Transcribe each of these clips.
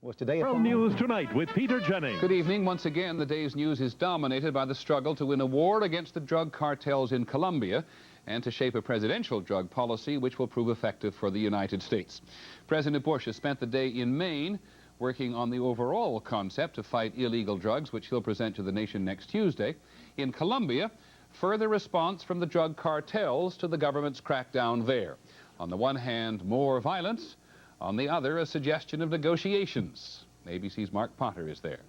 Was today From News Tonight with Peter Jennings. Good evening. Once again, the day's news is dominated by the struggle to win a war against the drug cartels in Colombia and to shape a presidential drug policy which will prove effective for the United States. President Bush has spent the day in Maine working on the overall concept to fight illegal drugs, which he'll present to the nation next Tuesday. In Colombia, further response from the drug cartels to the government's crackdown there. On the one hand, more violence. On the other, a suggestion of negotiations. ABC's Mark Potter is there.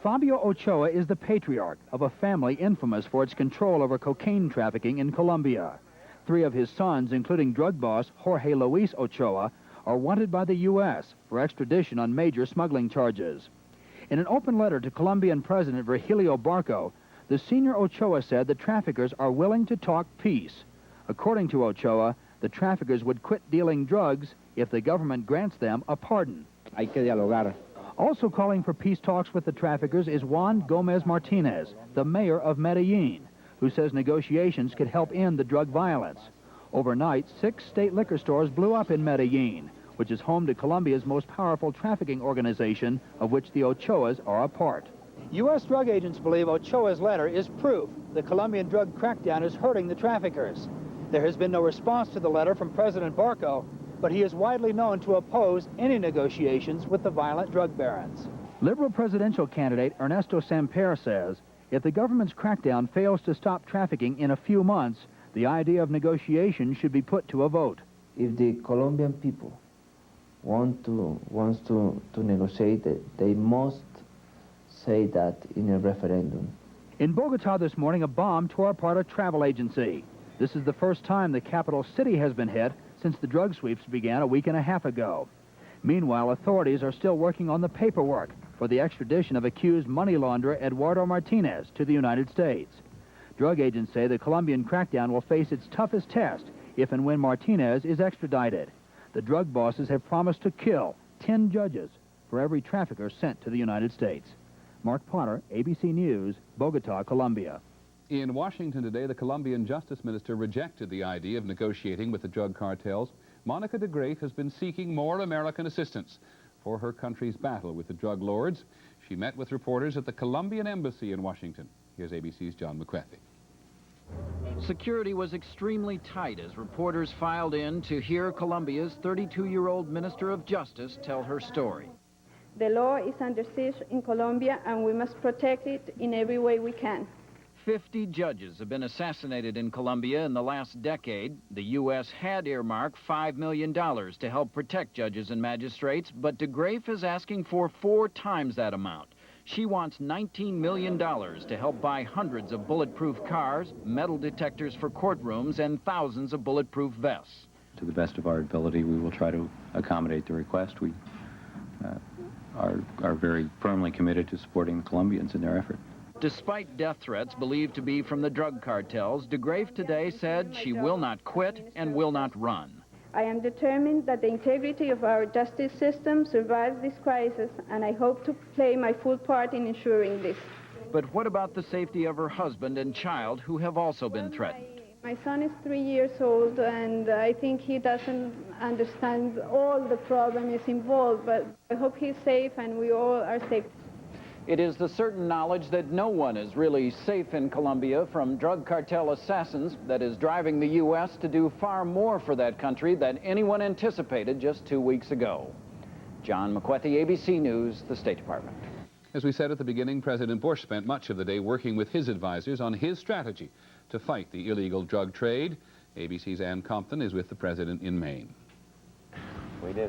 Fabio Ochoa is the patriarch of a family infamous for its control over cocaine trafficking in Colombia. 3 of his sons, including drug boss Jorge Luis Ochoa, are wanted by the U.S. for extradition on major smuggling charges. In an open letter to Colombian President Virgilio Barco, the senior Ochoa said the traffickers are willing to talk peace. According to Ochoa, the traffickers would quit dealing drugs if the government grants them a pardon. Hay que dialogar. Also calling for peace talks with the traffickers is Juan Gomez Martinez, the mayor of Medellin, who says negotiations could help end the drug violence. Overnight, 6 state liquor stores blew up in Medellin, which is home to Colombia's most powerful trafficking organization, of which the Ochoas are a part. U.S. drug agents believe Ochoa's letter is proof the Colombian drug crackdown is hurting the traffickers. There has been no response to the letter from President Barco, but he is widely known to oppose any negotiations with the violent drug barons. Liberal presidential candidate Ernesto Samper says if the government's crackdown fails to stop trafficking in a few months, the idea of negotiation should be put to a vote. If the Colombian people wants to negotiate, they must say that in a referendum. In Bogota this morning, a bomb tore apart a travel agency. This is the first time the capital city has been hit since the drug sweeps began a week and a half ago. Meanwhile, authorities are still working on the paperwork for the extradition of accused money launderer Eduardo Martinez to the United States. Drug agents say the Colombian crackdown will face its toughest test if and when Martinez is extradited. The drug bosses have promised to kill 10 judges for every trafficker sent to the United States. Mark Potter, ABC News, Bogota, Colombia. In Washington today, the Colombian Justice Minister rejected the idea of negotiating with the drug cartels. Monica de Graef has been seeking more American assistance for her country's battle with the drug lords. She met with reporters at the Colombian Embassy in Washington. Here's ABC's John McCarthy. Security was extremely tight as reporters filed in to hear Colombia's 32-year-old Minister of Justice tell her story. The law is under siege in Colombia, and we must protect it in every way we can. 50 judges have been assassinated in Colombia in the last decade. The U.S. had earmarked $5 million to help protect judges and magistrates, but de Graef is asking for 4 times that amount. She wants $19 million to help buy hundreds of bulletproof cars, metal detectors for courtrooms, and thousands of bulletproof vests. To the best of our ability, we will try to accommodate the request. We are very firmly committed to supporting the Colombians in their effort. Despite death threats believed to be from the drug cartels, de Graef today said she will not quit and will not run. I am determined that the integrity of our justice system survives this crisis, and I hope to play my full part in ensuring this. But what about the safety of her husband and child, who have also been threatened? My son is 3 years old, and I think he doesn't understand all the problems involved, but I hope he's safe and we all are safe. It is the certain knowledge that no one is really safe in Colombia from drug cartel assassins that is driving the U.S. to do far more for that country than anyone anticipated just 2 weeks ago. John McCarthy, ABC News, the State Department. As we said at the beginning, President Bush spent much of the day working with his advisors on his strategy to fight the illegal drug trade. ABC's Ann Compton is with the president in Maine.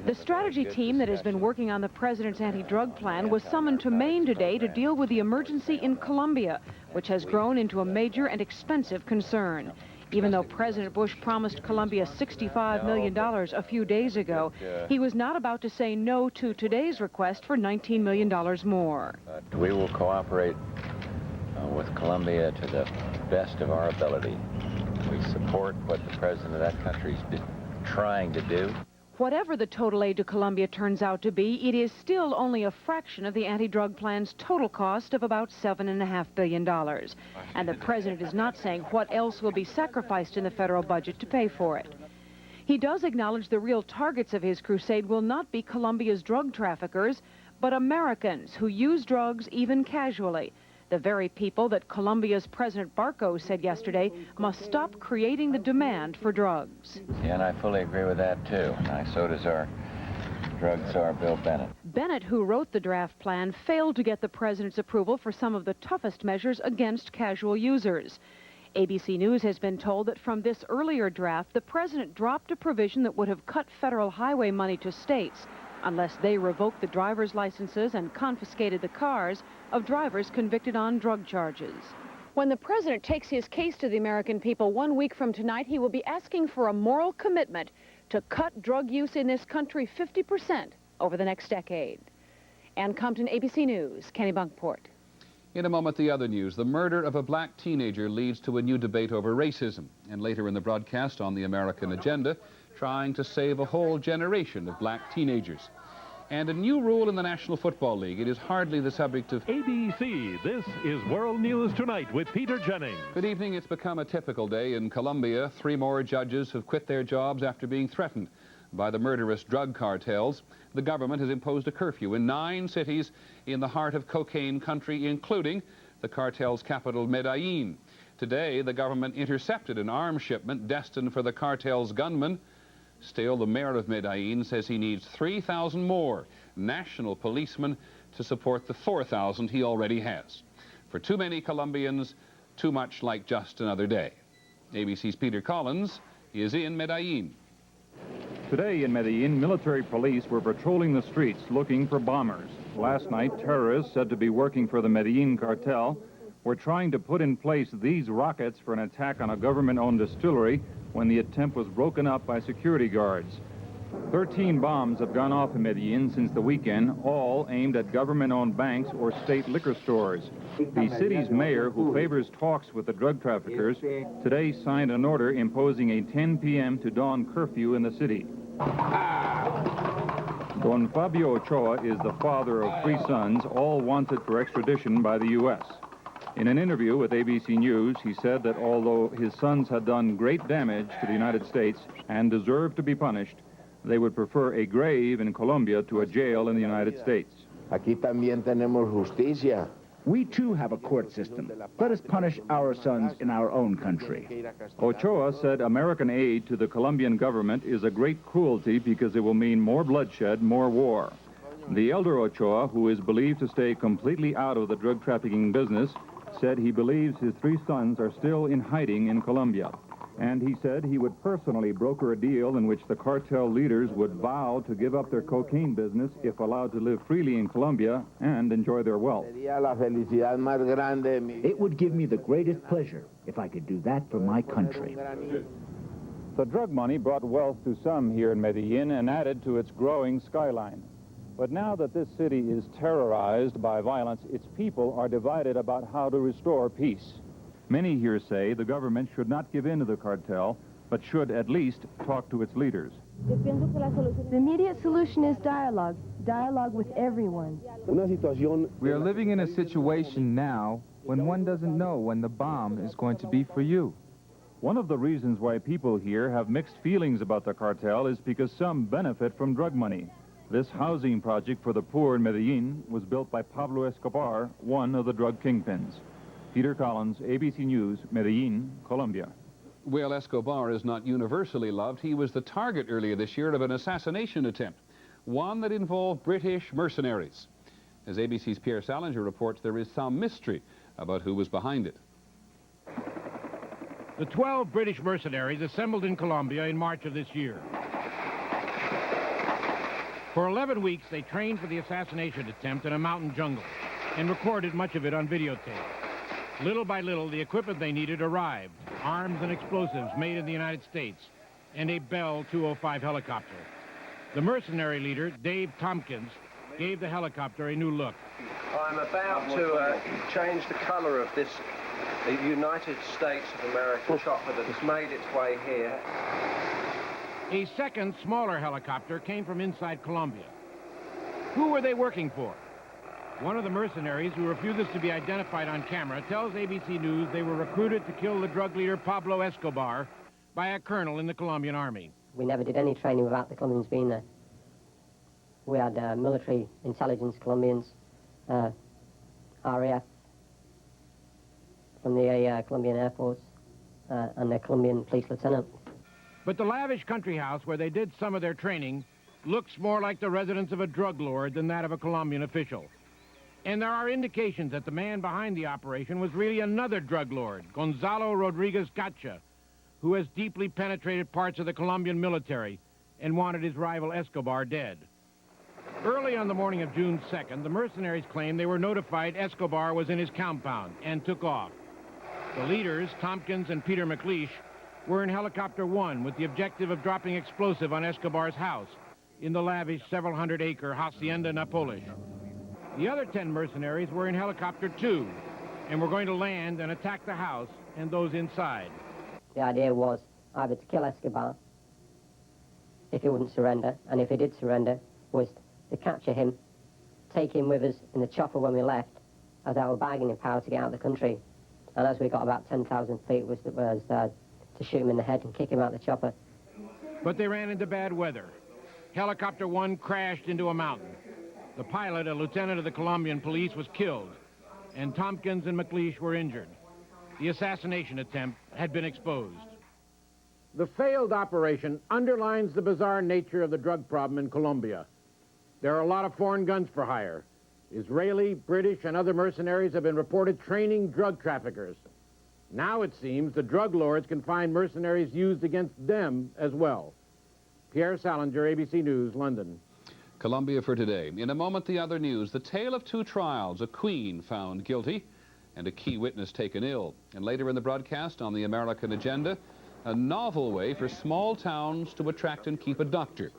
The strategy team that has been working on the president's anti-drug plan was summoned to Maine today to deal with the emergency in Colombia, which has grown into a major and expensive concern. Even though President Bush promised Colombia $65 million a few days ago, he was not about to say no to today's request for $19 million more. We will cooperate with Colombia to the best of our ability. We support what the president of that country has been trying to do. Whatever the total aid to Colombia turns out to be, it is still only a fraction of the anti-drug plan's total cost of about $7.5 billion. And the president is not saying what else will be sacrificed in the federal budget to pay for it. He does acknowledge the real targets of his crusade will not be Colombia's drug traffickers, but Americans who use drugs even casually. The very people that Colombia's President Barco said yesterday must stop creating the demand for drugs. Yeah, and I fully agree with that, too. So does our drug czar, Bill Bennett. Bennett, who wrote the draft plan, failed to get the president's approval for some of the toughest measures against casual users. ABC News has been told that from this earlier draft, the president dropped a provision that would have cut federal highway money to states unless they revoked the driver's licenses and confiscated the cars of drivers convicted on drug charges. When the president takes his case to the American people 1 week from tonight, he will be asking for a moral commitment to cut drug use in this country 50% over the next decade. Ann Compton, ABC News, Kennebunkport. In a moment, the other news. The murder of a black teenager leads to a new debate over racism. And later in the broadcast on the American Agenda, trying to save a whole generation of black teenagers. And a new rule in the National Football League. It is hardly the subject of ABC. This is World News Tonight with Peter Jennings. Good evening. It's become a typical day in Colombia. 3 more judges have quit their jobs after being threatened by the murderous drug cartels. The government has imposed a curfew in 9 cities in the heart of cocaine country, including the cartel's capital, Medellin. Today, the government intercepted an arms shipment destined for the cartel's gunmen. Still, the mayor of Medellin says he needs 3,000 more national policemen to support the 4,000 he already has. For too many Colombians, too much like just another day. ABC's Peter Collins is in Medellin. Today in Medellin, military police were patrolling the streets looking for bombers. Last night, terrorists said to be working for the Medellin cartel were trying to put in place these rockets for an attack on a government-owned distillery when the attempt was broken up by security guards. 13 bombs have gone off in Medellin since the weekend, all aimed at government-owned banks or state liquor stores. The city's mayor, who favors talks with the drug traffickers, today signed an order imposing a 10 p.m. to dawn curfew in the city. Don Fabio Ochoa is the father of 3 sons, all wanted for extradition by the U.S. In an interview with ABC News, he said that although his sons had done great damage to the United States and deserved to be punished, they would prefer a grave in Colombia to a jail in the United States. Aquí también tenemos justicia. We too have a court system. Let us punish our sons in our own country. Ochoa said American aid to the Colombian government is a great cruelty because it will mean more bloodshed, more war. The elder Ochoa, who is believed to stay completely out of the drug trafficking business, said he believes his 3 sons are still in hiding in Colombia. And he said he would personally broker a deal in which the cartel leaders would vow to give up their cocaine business if allowed to live freely in Colombia and enjoy their wealth. It would give me the greatest pleasure if I could do that for my country. The drug money brought wealth to some here in Medellin and added to its growing skyline. But now that this city is terrorized by violence, its people are divided about how to restore peace. Many here say the government should not give in to the cartel, but should at least talk to its leaders. The immediate solution is dialogue with everyone. We are living in a situation now when one doesn't know when the bomb is going to be for you. One of the reasons why people here have mixed feelings about the cartel is because some benefit from drug money. This housing project for the poor in Medellin was built by Pablo Escobar, one of the drug kingpins. Peter Collins, ABC News, Medellin, Colombia. Well, Escobar is not universally loved. He was the target earlier this year of an assassination attempt, one that involved British mercenaries. As ABC's Pierre Salinger reports, there is some mystery about who was behind it. The 12 British mercenaries assembled in Colombia in March of this year. For 11 weeks, they trained for the assassination attempt in a mountain jungle and recorded much of it on videotape. Little by little, the equipment they needed arrived, arms and explosives made in the United States, and a Bell 205 helicopter. The mercenary leader, Dave Tompkins, gave the helicopter a new look. I'm about to change the color of this United States of America chopper that's made its way here. A second, smaller helicopter came from inside Colombia. Who were they working for? One of the mercenaries, who refuses to be identified on camera, tells ABC News they were recruited to kill the drug leader Pablo Escobar by a colonel in the Colombian army. We never did any training without the Colombians being there. We had military intelligence Colombians, RAF from the Colombian Air Force, and the Colombian police lieutenant. But the lavish country house where they did some of their training looks more like the residence of a drug lord than that of a Colombian official. And there are indications that the man behind the operation was really another drug lord, Gonzalo Rodriguez Gacha, who has deeply penetrated parts of the Colombian military and wanted his rival Escobar dead. Early on the morning of June 2nd, the mercenaries claimed they were notified Escobar was in his compound and took off. The leaders, Tompkins and Peter McLeish, were in Helicopter 1 with the objective of dropping explosive on Escobar's house in the lavish several hundred-acre Hacienda Napolish. The other 10 mercenaries were in Helicopter 2 and were going to land and attack the house and those inside. The idea was either to kill Escobar if he wouldn't surrender, and if he did surrender, was to capture him, take him with us in the chopper when we left, as our bargaining power to get out of the country. And as we got about 10,000 feet, was to shoot him in the head and kick him out the chopper. But they ran into bad weather. Helicopter 1 crashed into a mountain. The pilot, a lieutenant of the Colombian police, was killed, and Tompkins and McLeish were injured. The assassination attempt had been exposed. The failed operation underlines the bizarre nature of the drug problem in Colombia. There are a lot of foreign guns for hire. Israeli, British, and other mercenaries have been reported training drug traffickers. Now it seems the drug lords can find mercenaries used against them as well. Pierre Salinger, ABC News, London. Colombia for today. In a moment, the other news. The tale of two trials, a queen found guilty and a key witness taken ill. And later in the broadcast on the American agenda, a novel way for small towns to attract and keep a doctor.